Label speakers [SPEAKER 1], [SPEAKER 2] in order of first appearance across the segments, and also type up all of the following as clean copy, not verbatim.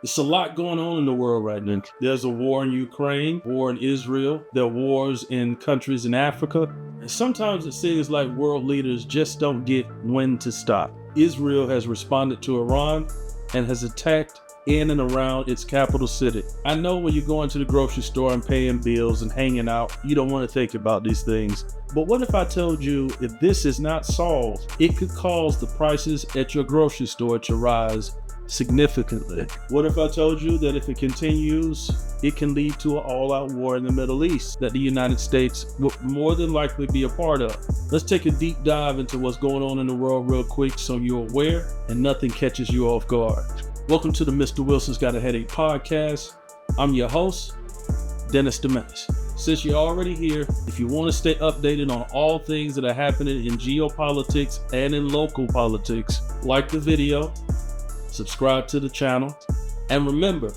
[SPEAKER 1] It's a lot going on in the world right now. There's a war in Ukraine, war in Israel, there are wars in countries in Africa. And sometimes it seems like world leaders just don't get when to stop. Israel has responded to Iran and has attacked in and around its capital city. I know when you're going to the grocery store and paying bills and hanging out, you don't want to think about these things. But what if I told you if this is not solved, it could cause the prices at your grocery store to rise significantly? What if I told you that if it continues, it can lead to an all-out war in the Middle East that the United States will more than likely be a part of? Let's take a deep dive into what's going on in the world real quick so you're aware and nothing catches you off guard. Welcome to the Mr. Wilson's Got a Headache podcast. I'm your host, Dennis DeMenace. Since you're already here, if you want to stay updated on all things that are happening in geopolitics and in local politics, like the video, subscribe to the channel, and remember,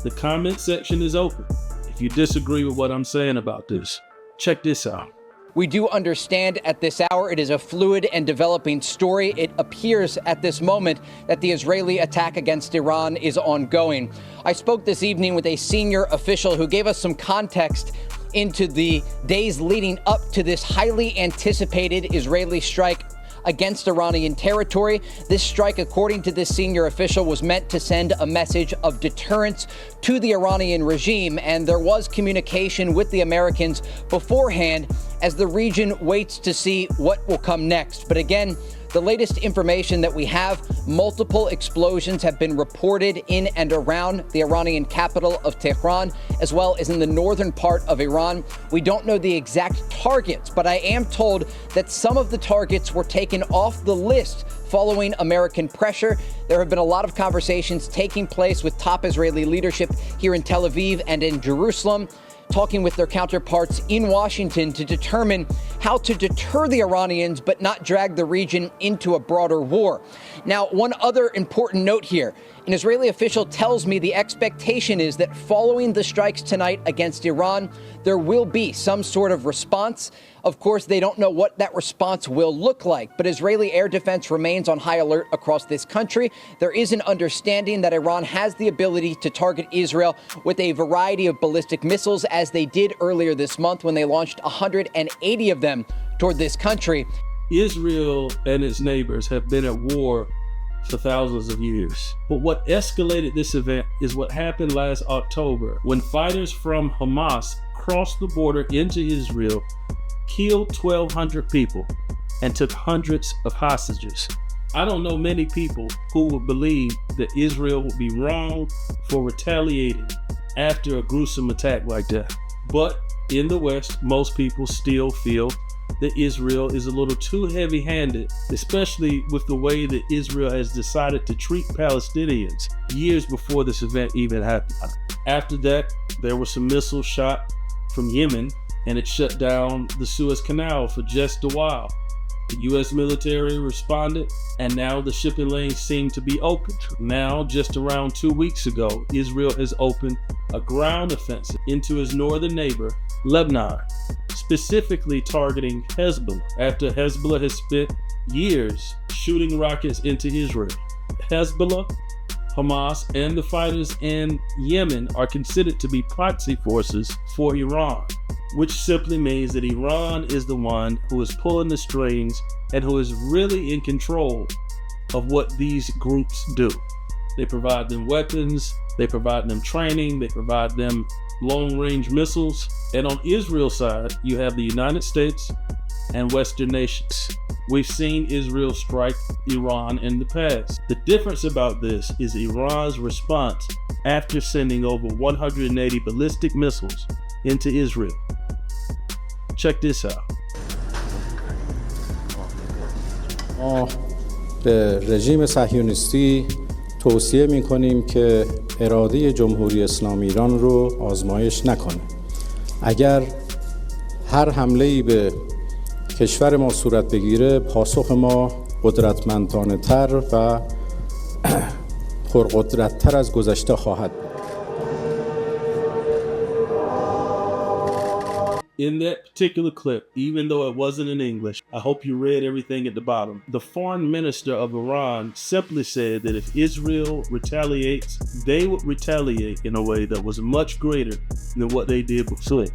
[SPEAKER 1] the comment section is open if you disagree with what I'm saying about this. Check this out.
[SPEAKER 2] We do understand at this hour it is a fluid and developing story. It appears at this moment that the Israeli attack against Iran is ongoing. I spoke this evening with a senior official who gave us some context into the days leading up to this highly anticipated Israeli strike against Iranian territory. This strike, according to this senior official, was meant to send a message of deterrence to the Iranian regime, and there was communication with the Americans beforehand as the region waits to see what will come next. But again, the latest information that we have, multiple explosions have been reported in and around the Iranian capital of Tehran, as well as in the northern part of Iran. We don't know the exact targets, but I am told that some of the targets were taken off the list following American pressure. There have been a lot of conversations taking place with top Israeli leadership here in Tel Aviv and in Jerusalem, talking with their counterparts in Washington to determine how to deter the Iranians but not drag the region into a broader war. Now, one other important note here. An Israeli official tells me the expectation is that following the strikes tonight against Iran, there will be some sort of response. Of course, they don't know what that response will look like, but Israeli air defense remains on high alert across this country. There is an understanding that Iran has the ability to target Israel with a variety of ballistic missiles, as they did earlier this month when they launched 180 of them toward this country.
[SPEAKER 1] Israel and its neighbors have been at war for thousands of years. But what escalated this event is what happened last October when fighters from Hamas crossed the border into Israel, killed 1,200 people, and took hundreds of hostages. I don't know many people who would believe that Israel would be wrong for retaliating after a gruesome attack like that. But in the West, most people still feel that Israel is a little too heavy-handed, especially with the way that Israel has decided to treat Palestinians years before this event even happened. After that, there were some missiles shot from Yemen, and it shut down the Suez Canal for just a while. The U.S. military responded, and now the shipping lanes seem to be open. Now, just around 2 weeks ago, Israel has opened a ground offensive into its northern neighbor, Lebanon, specifically targeting Hezbollah, after Hezbollah has spent years shooting rockets into Israel. Hezbollah, Hamas, and the fighters in Yemen are considered to be proxy forces for Iran, which simply means that Iran is the one who is pulling the strings and who is really in control of what these groups do. They provide them weapons, they provide them training, they provide them long-range missiles. And on Israel's side, you have the United States and Western nations. We've seen Israel strike Iran in the past. The difference about this is Iran's response after sending over 180 ballistic missiles into Israel. Check this out.
[SPEAKER 3] ما به رژیم صهیونیستی توصیه می‌کنیم که اراده جمهوری اسلامی ایران رو آزمایش نکنه. اگر هر حمله‌ای به کشور ما صورت بگیره، پاسخ ما قدرتمندانه‌تر و پرقدرت‌تر از گذشته خواهد بود.
[SPEAKER 1] In that particular clip, even though it wasn't in English, I hope you read everything at the bottom. The foreign minister of Iran simply said that if Israel retaliates, they would retaliate in a way that was much greater than what they did before.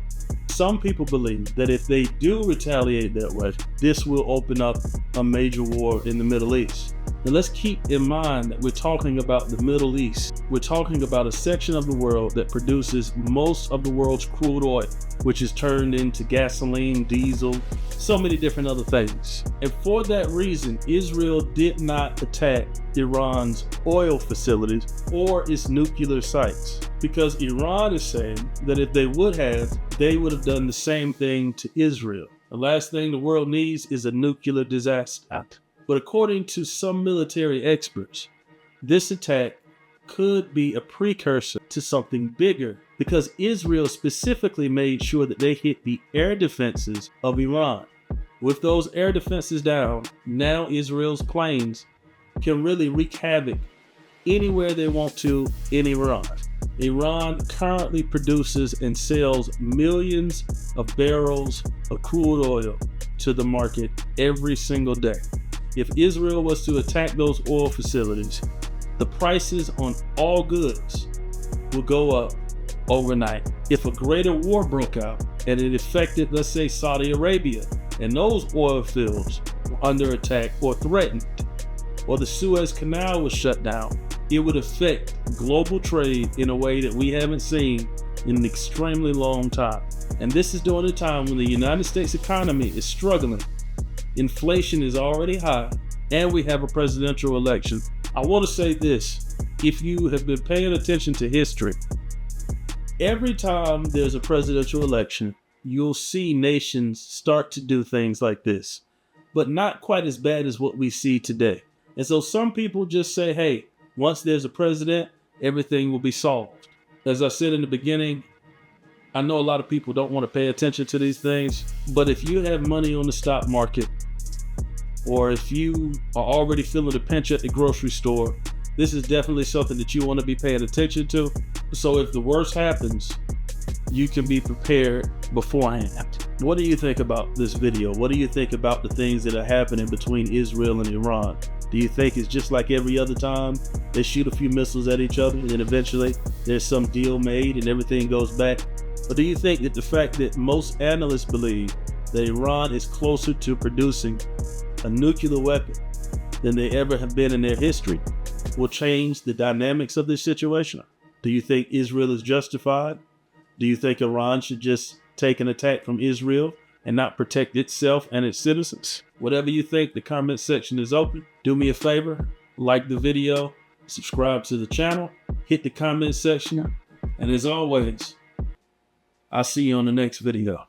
[SPEAKER 1] Some people believe that if they do retaliate that way, this will open up a major war in the Middle East. Now let's keep in mind that we're talking about the Middle East. We're talking about a section of the world that produces most of the world's crude oil, which is turned into gasoline, diesel, so many different other things. And for that reason, Israel did not attack Iran's oil facilities or its nuclear sites, because Iran is saying that if they would have done the same thing to Israel. The last thing the world needs is a nuclear disaster. But according to some military experts, this attack could be a precursor to something bigger, because Israel specifically made sure that they hit the air defenses of Iran. With those air defenses down, now Israel's planes can really wreak havoc anywhere they want to in Iran. Iran currently produces and sells millions of barrels of crude oil to the market every single day. If Israel was to attack those oil facilities, the prices on all goods will go up overnight. If a greater war broke out and it affected, let's say, Saudi Arabia, and those oil fields were under attack or threatened, or the Suez Canal was shut down, it would affect global trade in a way that we haven't seen in an extremely long time. And this is during a time when the United States economy is struggling. Inflation is already high, and we have a presidential election. I want to say this: if you have been paying attention to history, every time there's a presidential election, you'll see nations start to do things like this, but not quite as bad as what we see today. And so some people just say, hey, once there's a president, everything will be solved. As I said in the beginning, I know a lot of people don't want to pay attention to these things, but if you have money on the stock market, or if you are already feeling the pinch at the grocery store, this is definitely something that you want to be paying attention to. So if the worst happens, you can be prepared beforehand. What do you think about this video? What do you think about the things that are happening between Israel and Iran? Do you think it's just like every other time? They shoot a few missiles at each other and then eventually there's some deal made and everything goes back? Or do you think that the fact that most analysts believe that Iran is closer to producing a nuclear weapon than they ever have been in their history will change the dynamics of this situation? Do you think Israel is justified? Do you think Iran should just take an attack from Israel and not protect itself and its citizens? Whatever you think, the comment section is open. Do me a favor, like the video, subscribe to the channel, hit the comment section, and as always, I'll see you on the next video.